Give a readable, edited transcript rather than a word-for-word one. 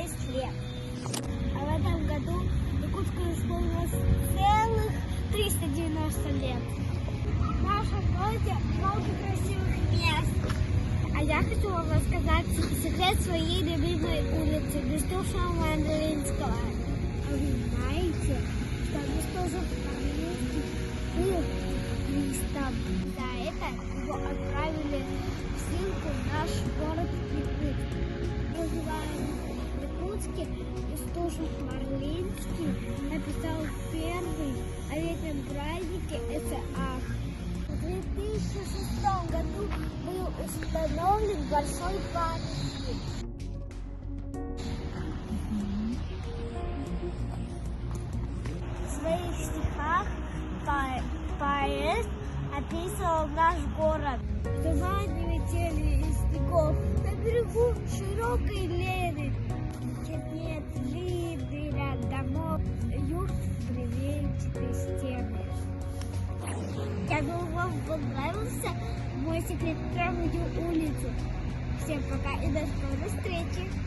6 лет. А в этом году Якутску исполнилось целых 390 лет. В нашем городе много красивых мест. А я хочу вам рассказать секрет своей любимой улицы Бестужева-Мандаринского. А вы знаете, что Бестужев-Мандаринский был туристом? За это его отправили в ссылку в наш город Якутск. Называемый Якутске Бестужев-Марлинский написал первый о летнем празднике СА. В 2006 году был установлен большой памятник. В своих стихах поэт описывал наш город. Туманы летели из снегов на берегу широкой Лены. Чернеет длинный ряд домов, юг бревенчатой стены. Я думаю, вам понравился мой секрет про мою улицу. Всем пока и до скорой встречи!